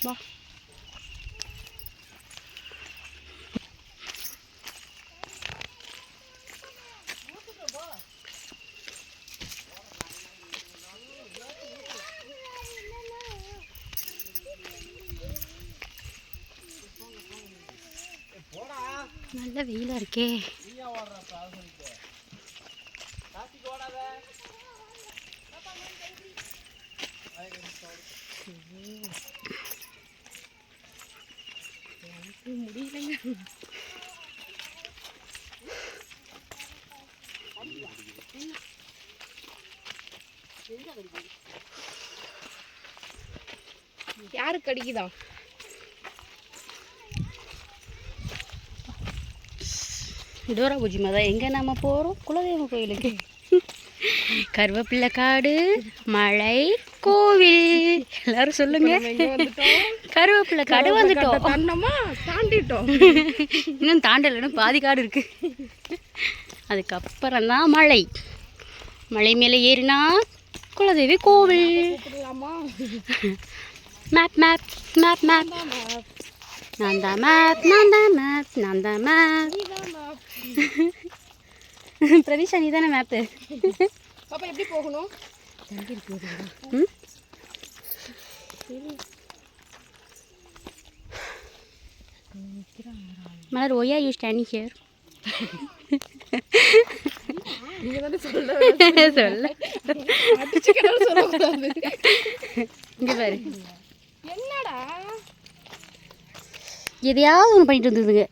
வா. நல்ல வெயிலா இருக்கே. முடியலைங்க. யாருக்கு அடிக்குதா? டோரா பூஜிமா தான். எங்கே நம்ம போகிறோம்? குலதெய்வ கோயிலுக்கு. கருவேப்பிள்ளை காடு, மலை, கோவில். எல்லாரும் சொல்லுங்க. கருவேப்பிள்ளை காடு வந்துட்டோம். தாண்டிட்டோம். இன்னும் தாண்டலைன்னா பாதி காடு இருக்கு. அதுக்கப்புறம் தான் மலை. மலை மேலே ஏறினா குலதெய்வ கோவில். Map map map map. நான் தான் மேப், நான் தான் மேப், நான் தான் மேப். பிரதீஷா நீ தானே மேப்பு. பாப்பா எப்படி போகணும்? மலர், why are you standing here? சொல்ல இங்க பாரு. என்னடா எதையாவது ஒன்று பண்ணிட்டு வந்ததுங்க.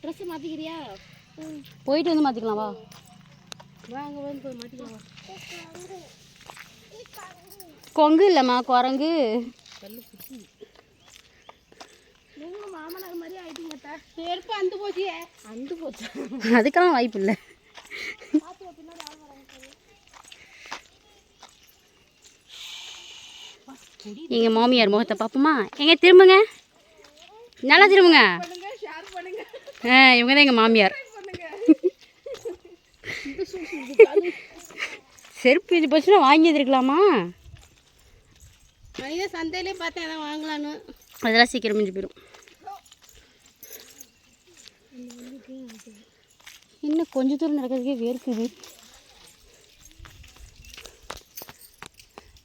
ட்ரெஸ் மாற்றிக்கிறியா? போயிட்டு வந்து மாற்றிக்கலாம். வா வாங்க வந்து போய் மாற்றிக்கலாம். கொங்கு இல்லைம்மா, குரங்கு. மாமனார் மாதிரி ஆயிட்டீங்கட்டா. செருப்பு அந்து போச்சு. அந்து போச்சு. அதுக்கெல்லாம் வாய்ப்பு இல்லை. எங்கள் மாமியார் முகத்தை பார்ப்போமா? எங்கே திரும்புங்க, நல்லா திரும்புங்க. இவங்க தான் எங்கள் மாமியார். செருப்பு இது போச்சுன்னா வாங்கி இருக்கலாமா? சந்தையிலே பார்த்தேன் அதான் வாங்கலான்னு. அதெல்லாம் சீக்கிரம் முடிஞ்சு போயிடும். இன்னும் கொஞ்சம் தூரம் நடக்கிறதுக்கே வேர்க்குது.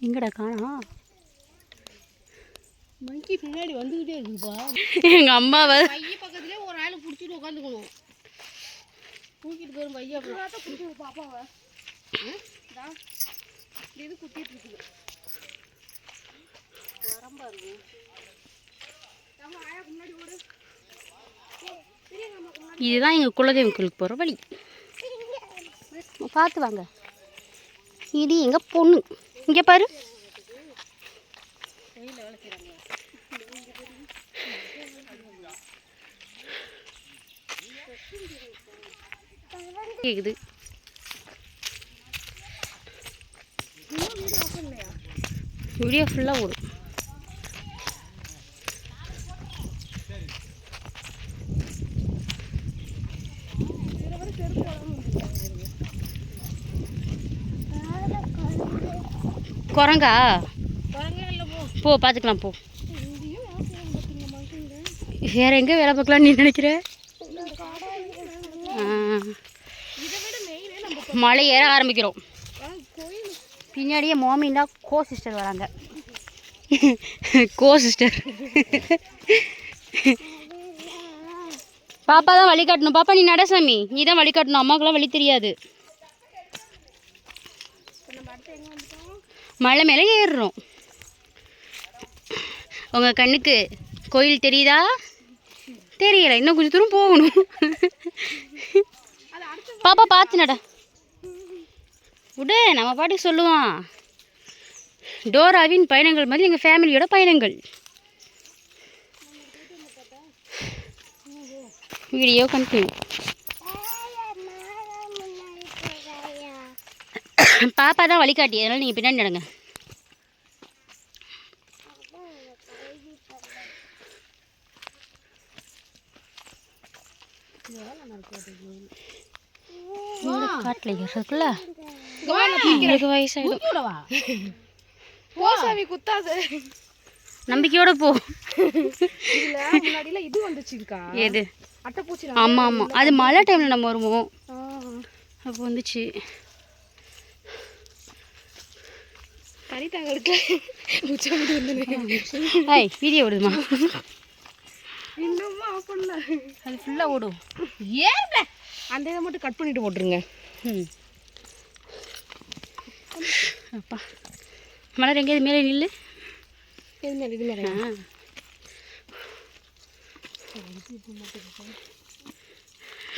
எங்கடா காணா? மங்கி பின்னாடி வந்துக்கிட்டே இருக்குப்பா. எங்கள் அம்மாவை பைய பக்கத்துலேயே ஒரு ஆள் பிடிச்சிட்டு உட்காந்துக்கணும். தூக்கிட்டு போயிடும் பையா. பிடிச்சிடும் பாப்பாவை. இது குத்திட்டு இருக்குது. வரம்பா இருக்கு. இதுதான் எங்கள் குலதெய்வம் கோயிலுக்கு போகிற வழி. பார்த்து வாங்க. இது எங்கள் பொண்ணு. இங்கே பாரு. கேக்குது. வீடியோ ஃபுல்லாக ஓடும். குரங்கா? போ பார்த்துக்கலாம் போ. வேற எங்கே வேலை பார்க்கலான்னு நீ நினைக்கிற? மலை ஏற ஆரம்பிக்கிறோம். பின்னாடியே மோமின்னா கோ சிஸ்டர் வராங்க. கோ சிஸ்டர். பாப்பா தான் வழி காட்டணும். பாப்பா நீ நடசாமி, நீ தான் வழி காட்டணும். அம்மாவுக்குலாம் வழி தெரியாது. மலை மேலே ஏறுறோம். உங்கள் கண்ணுக்கு கோயில் தெரியுதா? தெரியல. இன்னும் கொஞ்சம் தூரம் போகணும். பாப்பா பார்த்து நட விடு. நம்ம பாட்டுக்கு சொல்லுவான். டோராவின் பயணங்கள் மாதிரி எங்கள் ஃபேமிலியோட பயணங்கள். Video continue. பாப்பா தான் வழிகாட்டி, அதனால் நீங்கள் பின்னாடி நடங்க. காட்டில் ஏறதுக்குள்ள எனக்கு வயசாயிடும். போசாவி குத்தாது, நம்பிக்கையோட போ. இதுல முன்னாடில இது வந்துச்சுக்கா. எது? அட்டைப்பூச்சி. ஆமா ஆமா, அது மழை டைம்ல நம்ம வருவோம் அப்போ வந்துச்சு. கரிதாங்களுக்கு வீடியோ விடுமா? இன்னும் ஆஃப் பண்ணல, அது ஃபுல்லாக ஓடும். ஏன் அந்த இதை மட்டும் கட் பண்ணிட்டு போட்டுருங்க. அப்பா மலர் எங்கேயாவது மேலே நில்லு. எது மேலே? இது மேலே.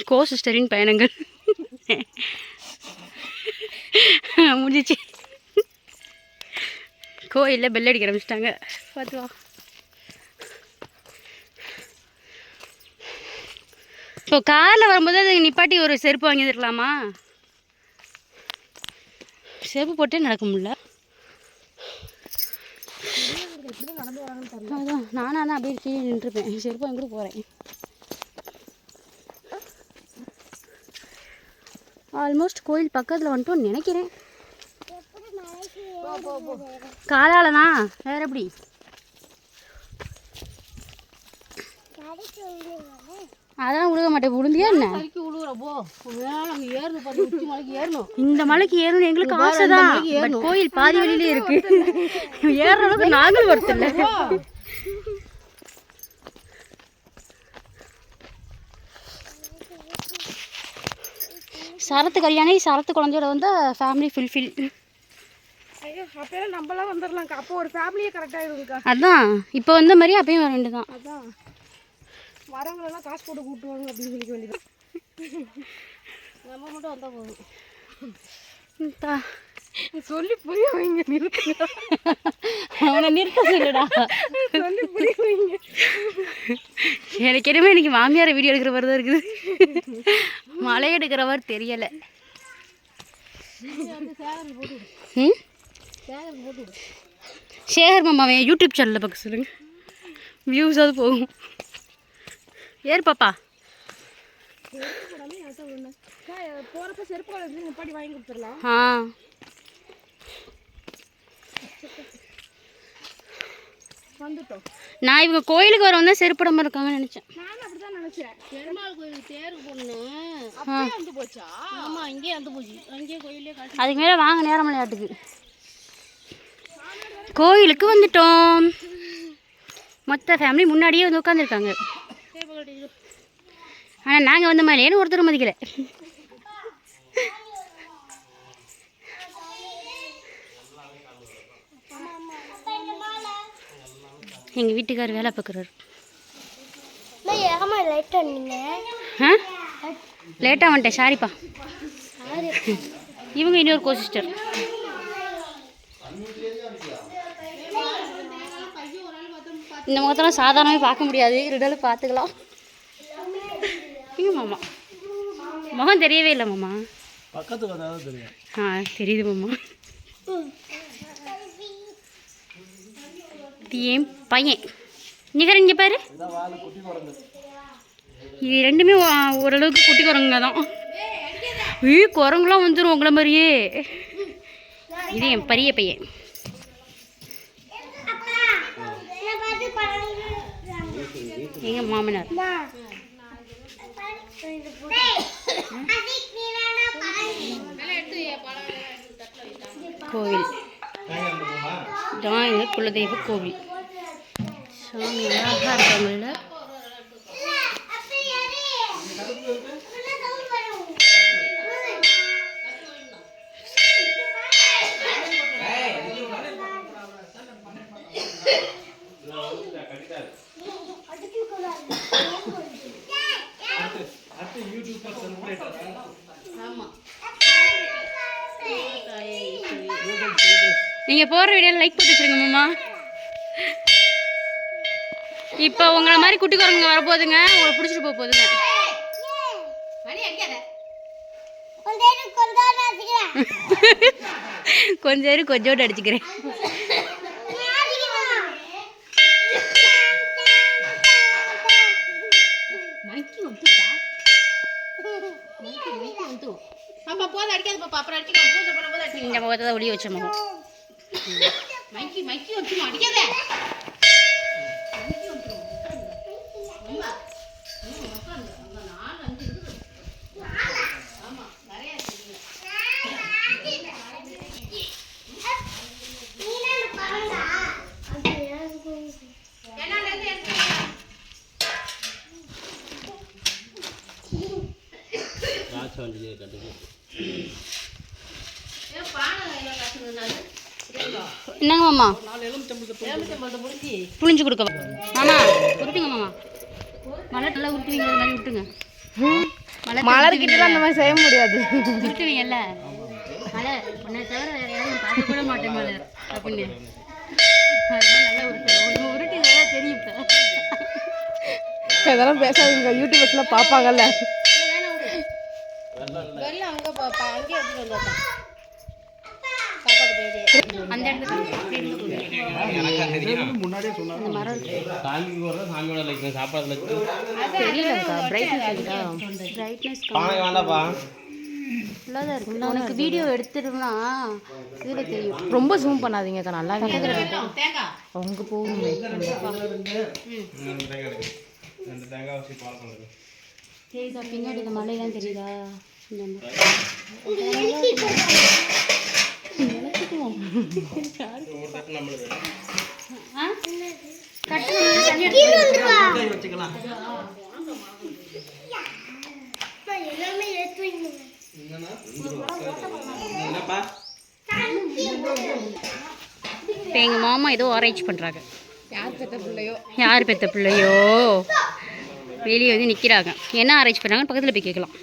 கோ சிஸ்டரின் பயணங்கள் முடிஞ்சிச்சு. கோயிலில் பெல் அடிக்க ஆரம்பிச்சிட்டாங்க. பார்த்து வா. இப்போ காரில் வரும்போது அது நிப்பாட்டி ஒரு செருப்பு வாங்கி தரலாமா? செருப்பு போட்டே நடக்க முடியல. அதான் நானாக தான் அப்படியே கீழே நின்றுருப்பேன். செருப்பு வாங்கிட்டு போகிறேன். ஆல்மோஸ்ட் கோயில் பக்கத்தில் வந்துட்டோன்னு நினைக்கிறேன். காலால் தான், வேறு எப்படி? அதெல்லாம் விழுக மாட்டேன். விழுந்தியா என்ன? இந்த மலைக்கு ஏறணும் எங்களுக்கு ஆசை தான். கோயில் பாதி வழியிலே இருக்கு. ஏறுற அளவுக்கு நாங்கள் வரத்தில்லை. சரத்து கல்யாணி சரத்து குழந்தையோட வந்து ஃபேமிலி ஃபுல்ஃபில். ஐயோ அப்போலாம் நம்மளாம் வந்துடலாம்க்கா. அப்போ ஒரு ஃபேமிலியே கரெக்டாக இருக்குக்கா. அதான் இப்போ வந்த மாதிரி அப்பயும் வர வேண்டியது தான். அதான் வரவங்களெல்லாம் காசு போட்டு கூட்டுவாங்க அப்படின்னு சொல்லிக்க வேண்டியது. நம்ம மட்டும் வந்தால் போதும். சொல்லி புரிய வைங்க. நிறுத்துங்க, அவனை நிறுத்த சொல்லுடா. சொல்லி புரிய வைங்க. எனக்கு என்னமே இன்னைக்கு மாமியாரை வீடியோ எடுக்கிற மாதிரி தான் இருக்குது. மழை எடுக்கிற மாதிரி தெரியலை. சேகர் மாமாவை யூடியூப் சேனலில் பார்க்க சொல்லுங்கள், வியூஸாவது போகும். ஏறு பாப்பா. போகிறப்ப செருப்பு காலேஜ் நிப்பாட்டி வாங்கி கொடுத்துடலாம். வந்துட்டோம். நான் இவங்க கோயிலுக்கு வரவங்க தான் செருப்படாமல் இருக்காங்கன்னு நினச்சேன். நானும் அப்படி தான் நினச்சேன். பெருமாள் கோயிலுக்கு தேருக்கு போகணும். வந்து போச்சா? ஆமாம், இங்கேயே வந்து போச்சு. அங்கேயே கோயிலே காசு. அதுக்கு மேலே வாங்க நேரம் விளையாட்டுக்கு. கோயிலுக்கு வந்துட்டோம். மொத்த ஃபேமிலி முன்னாடியே வந்து உட்காந்துருக்காங்க. ஆனால் நாங்கள் வந்த மாதிரிலேன்னு ஒருத்தர் மதிக்கலை. எங்கள் வீட்டுக்கார் வேலை பார்க்குறாரு. லேட்டாக வந்துட்டேன், சாரிப்பா. இவங்க இன்னொரு கோ சிஸ்டர். இந்த முகத்தெல்லாம் சாதாரணமாக பார்க்க முடியாது, இருடலும் பார்த்துக்கலாம். மாமா முகம் தெரியவே இல்லை மாமா. தெரியுது மாமா. ஏன் பையன் நிகர் இங்கே பாரு. இது ரெண்டுமே ஓரளவுக்கு குட்டி குரங்குங்க தான். குரங்குலாம் வந்துடும் உங்களை மாதிரியே. இது என் பெரிய பையன். எங்க மாமனார். கோவில் தான் எங்கள் குலதெய்வ கோவில். சாமி அழகாக இருக்காங்கல்ல. நீங்கள் போகிற வீடியோவில் லைக் போட்டு வச்சுருங்க மாமா. இப்போ உங்களை மாதிரி குட்டி குரங்குங்க வரப்போகுதுங்க, உங்களை பிடிச்சிட்டு போக போகுதுங்க. கொஞ்சம் கொஞ்சோடு அடிச்சுக்கிறேன். இந்த முகத்தை தான் ஒளிய வச்ச முகம். மைக்கி வச்சு அடிக்காதே. என்னங்க மாமா புளிஞ்சு கொடுக்க மாமா உருட்டுங்க மாமா மலர் நல்லா உருட்டுவீங்க அது மாதிரி விட்டுங்க மலர்கிட்ட அந்த மாதிரி செய்ய முடியாது உருட்டுவீங்கல்ல மலர் உன்னை தவிர வேற யாரும் பார்க்க கூட மாட்டேன் மலர் அப்படின்னு அதெல்லாம் நல்லா உருட்டுவோம் உருட்டி நல்லா தெரியும் இப்போ இதெல்லாம் பேசாதீங்க யூடியூபர்ஸ்லாம் பார்ப்பாங்கல்ல அந்த உனக்கு வீடியோ எடுத்துட்டோம்னா இதுல தெரியும். ரொம்ப ஜூம் பண்ணாதீங்கக்கா, நல்லா அவங்க போகணும். தெரியுதா பின்னாடி இந்த மலையெல்லாம் தெரியுதா? இப்போ எங்கள் மாமா ஏதோ ஆராய்ச்சி பண்ணுறாங்க. யார் பெற்ற பிள்ளையோ வெளியே வந்து நிற்கிறாங்க. என்ன ஆராய்ச்சி பண்ணுறாங்கன்னு பக்கத்தில் போய் கேட்கலாம்.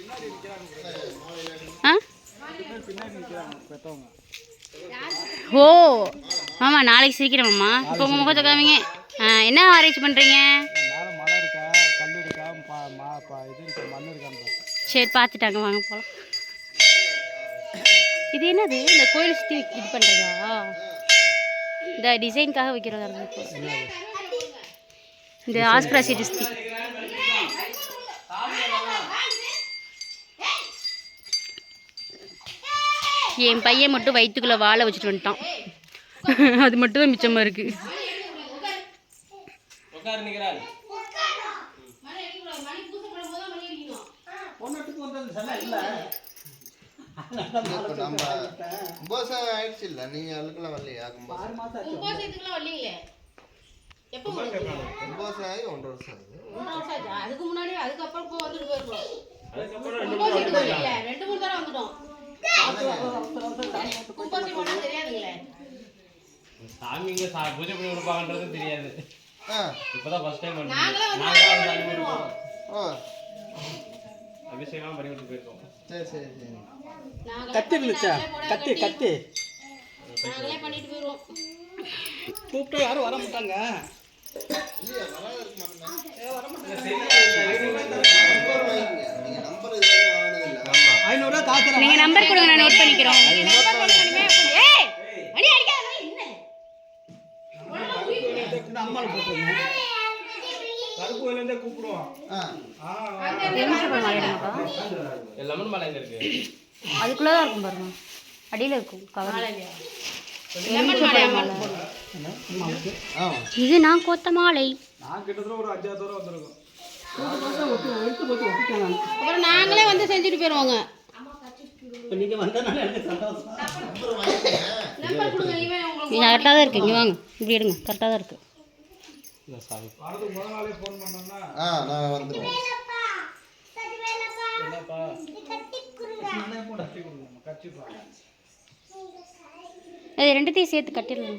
ஓ ஆமாம், நாளைக்கு சீக்கிரம் மாமா. இப்போ உங்கள் முகத்தை காமிங்க. என்ன ஆராய்ச்சி பண்ணுறீங்க? சரி பார்த்துட்டாங்க, வாங்க போகலாம். இது என்னது? இந்த கோயில் சுற்றி இது பண்ணுறதா? இந்த டிசைனுக்காக வைக்கிறதா இருந்தது. இந்த ஆஸ்பிராசி சுற்றி என் பையன் மட்டும் வயிற்றுக்குள்ளே வாழை வச்சுட்டு வந்துட்டான். அது மட்டும் தான் மிச்சமாக இருக்குது. அதுக்கு முன்னாடி அதுக்கப்புறம் வந்துட்டு போயிருக்கோம். 2-3 தடவை வந்துட்டோம். சாமிங்க பூஜை பண்ணி கொடுப்பாங்கன்றது தெரியாது. இப்பதான் ஃபர்ஸ்ட் டைம் அபிஷேகம் பண்ணி விட்டு போயிருக்கோம். கத்தி இருந்துச்சா? கத்தி கத்தி நாங்களே பண்ணிட்டு போயிருவோம். கூப்பிட்டா யாரும் வர மாட்டாங்க. நீங்க நம்பர் கொடுங்க, நான் நோட் பண்ணிக்கிறோம். அதுக்குள்ளதான் இருக்கும் பாருங்க, அடியில இருக்கும் கவர். இது நான் கோத்த மாலை. அப்புறம் நாங்களே வந்து செஞ்சுட்டு போயிருவோங்க. கரெக்டாக தான் இருக்கு. இங்கே வாங்க, இப்படி எடுங்க. கரெக்டாக தான் இருக்கு. அது ரெண்டுத்தையும் சேர்த்து கட்டிடலாம்.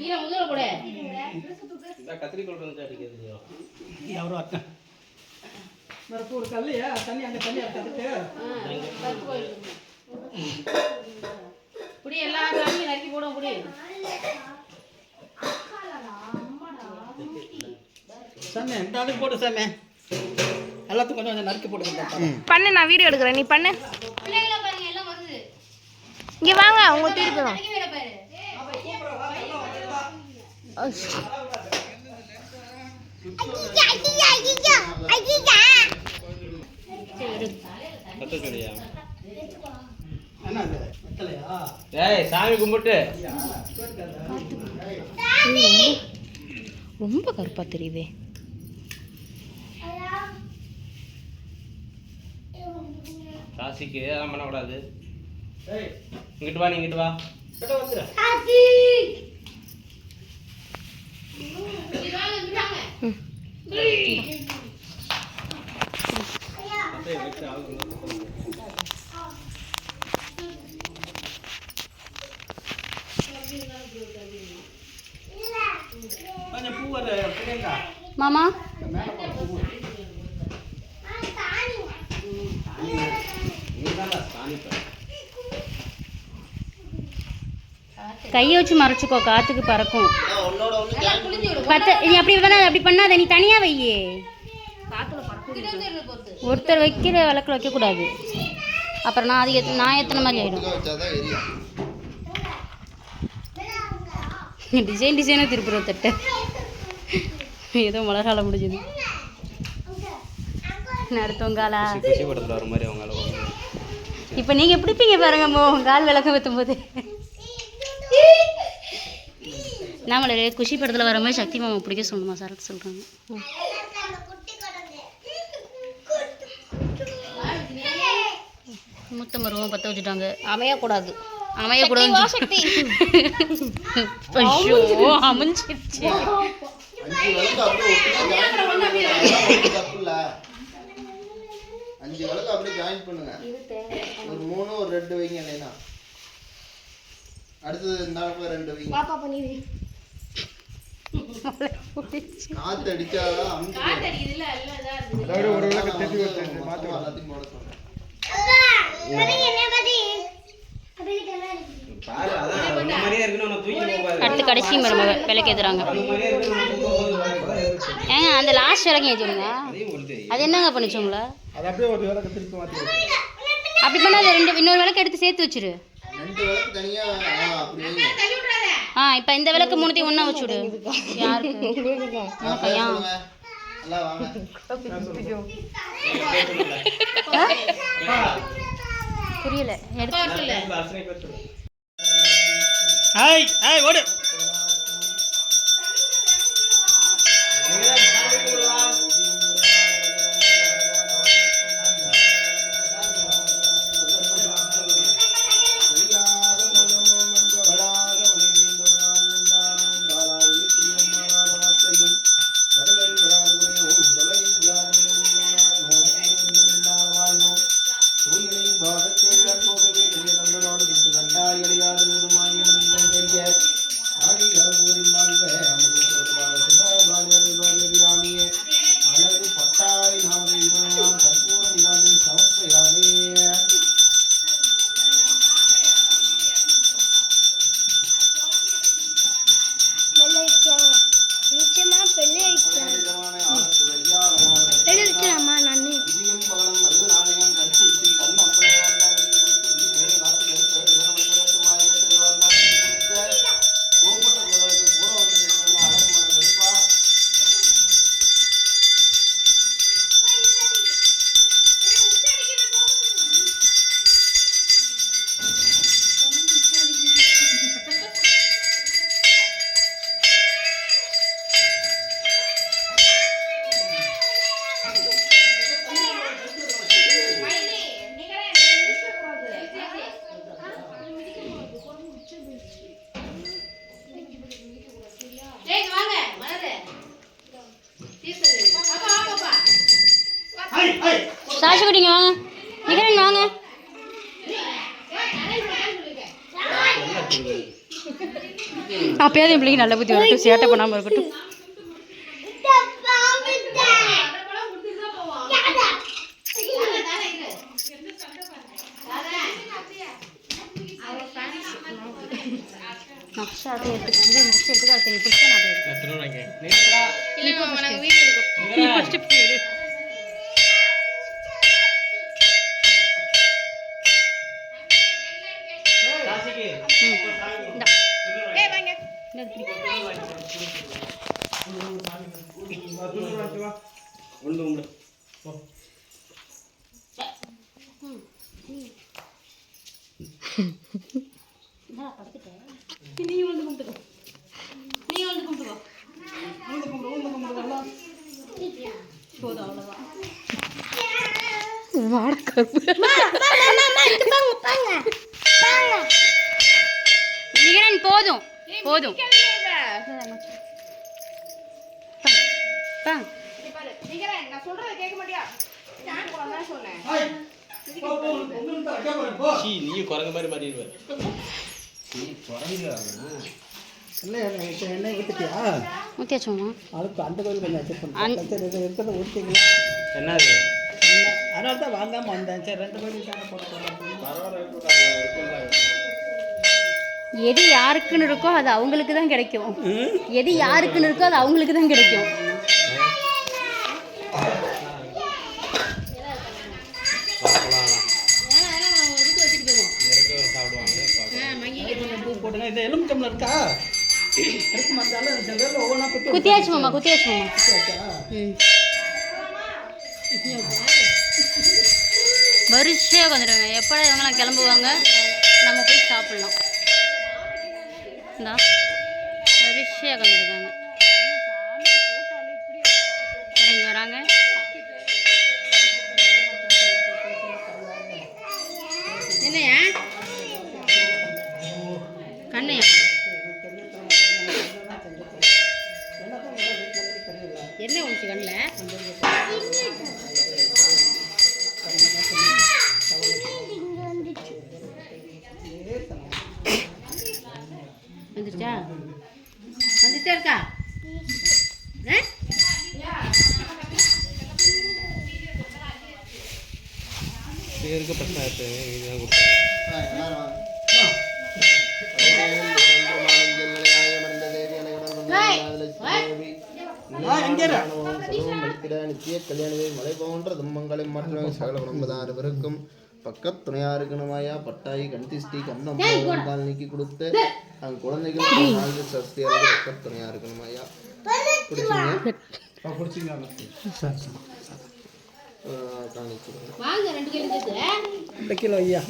போட்டு சாமி எல்லாத்துக்கும் கொஞ்சம் நறுக்கி போட்டு பண்ணு. நான் வீடியோ எடுக்கிறேன், நீ பண்ணு. இங்க வாங்க, உங்க தூக்கி போறோம். சாமி கும்பிட்டு ரொம்ப கருப்பா தெரியுதே. ராசிக்கு அதெல்லாம் பண்ணக்கூடாது. இங்கிட்டு வா, நீ இங்கிட்டு வா. கொஞ்சம் பூ வர பிரியங்கா மாமா கையை வச்சு மறைச்சிக்கோ, காத்துக்கு பறக்கும். நீ அப்படி வேணா அப்படி பண்ணாத, நீ தனியா வையே. ஒருத்தர் வைக்கிற விளக்கு வைக்கக்கூடாது, அப்புறம் நான் எத்தனை மாதிரி ஆயிடும். டிசைனாக திருப்புற தட்டை ஏதோ மழை காலம் முடிஞ்சது. நடத்தவங்காலா குஷி படத்தில் வர மாதிரி அவங்க இப்போ நீங்கள் எப்படிப்பீங்க பாருங்க கால் விளக்கம் வைத்தும் போது. நம்மள குஷி படத்தில் வர மாதிரி சக்தி மாமா பிடிக்க சொல்லணுமா சார் சொல்கிறாங்க. மூத்த மருவம் பற்ற வச்சுட்டாங்க. அமையக்கூடாது அமைஞ்சிருச்சு. 5 விளக்கு அப்படியே ஜாயின் பண்ணுங்க. ஒரு 3 ஒரு 2 வைங்க. இல்லைன்னா அடுத்தது இந்த 2 வைங்க. காத்து அடிச்சாதான் ஒரு விளக்கு தட்டி வச்சு மாத்தி எல்லாத்தையும் போட சொல்றேன். அடுத்து கடைசி மருமக விளக்கு ஏற்றுறாங்க. ஏங்க அந்த லாஸ்ட் விளக்கு ஏற்றிடுங்க. அது என்னங்க பண்ணிச்சு உங்களை? அப்படி பண்ணால் அது இன்னொரு விளக்கு எடுத்து சேர்த்து வச்சிரு. 2 விளக்கு தனியா அப்படி வைங்க. இப்போ இந்த விளக்கு 3த்தையும் ஒன்றா வச்சுடு. யாருக்கு? கையா எல்லாம் வாங்க. புரியல. ஓடு. சாட்சி குட்டிங்க வாங்க. நிகரன் வாங்க. அப்பயாவது என் பிள்ளைக்கு நல்ல புத்தி வரட்டும், சேட்டை பண்ணாமல் இருக்கட்டும். நக்ஷா அதை எடுத்துக்கிட்டு நெக்ஸ்ட் எடுத்துக்க அதை நீ பிடிச்சா நான் எடுத்துக்கிறேன். நீ வந்து கருப்பு நிகரன் போதும் போதும் சீ நீ குரங்கு மாதிரி மாறிடுவேன் நீ குரங்கு எண்ணெய் ஊற்றிட்டியா ஊற்றியாச்சுமா அதுக்கு அந்த கோயில் கொஞ்சம் அட்ஜஸ்ட் பண்ணுறேன் இருக்கிறத ஊற்றிக்கலாம் என்னது அதனால தான் வாங்காமல் வந்தேன் சரி 2 கோயில் தானே போட்டு எது யாருக்குன்னு இருக்கோ அது அவங்களுக்கு தான் கிடைக்கும் எது யாருக்குன்னு இருக்கோ அது அவங்களுக்கு தான் கிடைக்கும் பூ போட்டுங்க இது எலுமிச்சம்பளம் இருக்கா இருக்கு மத்தாலும் சில பேர் ஒவ்வொன்றா குத்தி குத்தியாச்சு மாமா வரிசையாக வந்துடுங்க எப்போ இவங்களாம் கிளம்புவாங்க நம்ம போய் சாப்பிட்லாம் இந்தா வரிசையாக வந்துருக்காங்க இறங்கி வராங்க என்னையா கண்ணையா என்ன ஒன்று கண்ணில் வந்துருச்சா வந்துட்டே இருக்கா பேருக்கு பிரச்சனை இதுதான் கொடுத்தாங்க நித்திய கல்யாணவே மலை போன்ற துன்பங்களை மாற்றம் சகல குடும்பதாரவருக்கும் பக்கத் துணையா இருக்கணுமாயா பட்டாயி கண்டிஸ்டி கண்ணம் கால் நீக்கி கொடுத்து அங்க குழந்தைகள் சஸ்தியாக பக்கத் துணையா இருக்கணுமாயா பிடிச்சிங்க கிலோ ஐயா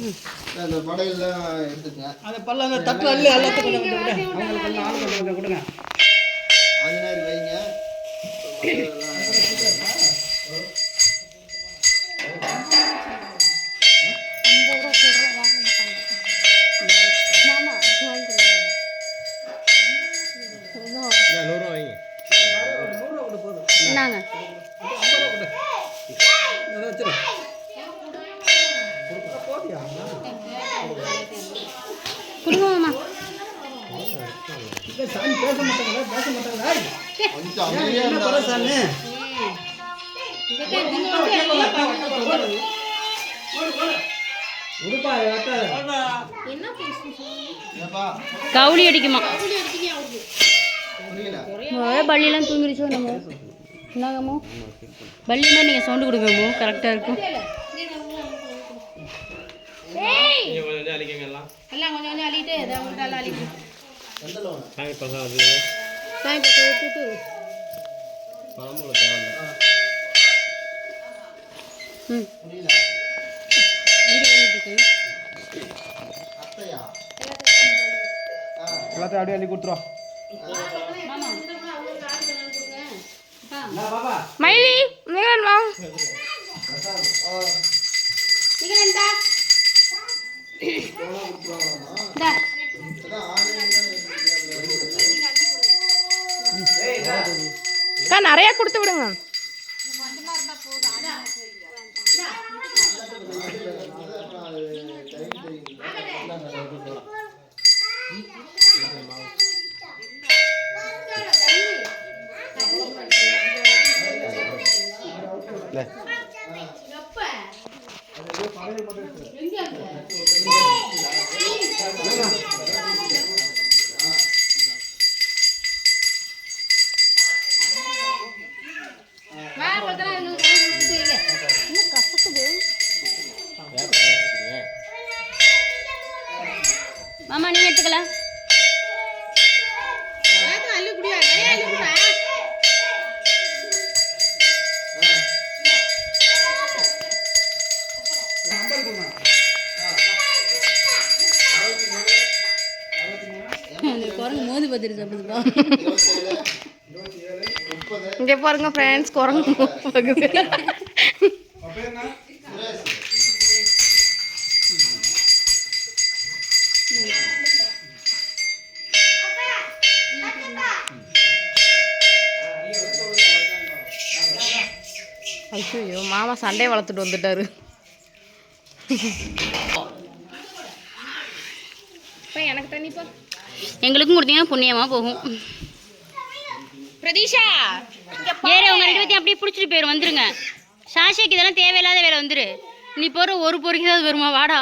அந்த படையெல்லாம் எடுத்துக்கங்க அந்த பல்ல அந்த தட்டு அள்ளி எல்லாத்துக்கும் கொஞ்சம் விடுங்க அவங்களுக்கு ஆளுக்கு கொஞ்சம் கொடுங்க ஆஞ்சநேயர் வைங்க என்னங்க கொடுங்க மாமா சாமி பேச மாட்டாங்களா கொஞ்சம் அமைதியா என்ன பண்ண சாமி கவுளி அடிக்குமா புரியல பள்ளியெல்லாம் தூங்கிடுச்சோ நம்ம என்னங்கம்மோ பள்ளி மாதிரி நீங்கள் சவுண்டு கொடுங்கம்மோ கரெக்டாக இருக்கும் கொஞ்சம் அழிக்கங்க எல்லாம் எல்லாம் கொஞ்சம் கொஞ்சம் அள்ளிட்டு எல்லாம் அள்ளிட்டு சாமி பசங்க வந்து சாமி பக்கம் எடுத்துட்டு குழம்புல தேவை புரியல வீடு ஓடிட்டு இருக்கு அத்தையா எல்லாத்தையும் அப்படியே அள்ளி கொடுத்துருவோம் மயிலி நிகழன் வா நிகழன் தா நிறைய கொடுத்து விடுங்க மாமா நீங்க எடுத்துக்கலாம் குரங்கு மோதி பார்த்துட்டு சாப்பிடுதுப்பா இங்கே பாருங்க ஃப்ரெண்ட்ஸ் குரங்கு போகுது ஐயோ மாமா சண்டையை வளர்த்துட்டு வந்துட்டாரு. எனக்கு தண்ணிப்பா. எங்களுக்கும் கொடுத்தீங்கன்னா புண்ணியமாக போகும். பிரதீஷா ஏற உங்க 2 பேத்தையும் அப்படியே பிடிச்சிட்டு போயிடும். வந்துருங்க. சாஷிக்கு இதெல்லாம் தேவையில்லாத வேலை. வந்துரு. நீ போகிற ஒரு பொறுக்கி தான் வருமா? வாடா.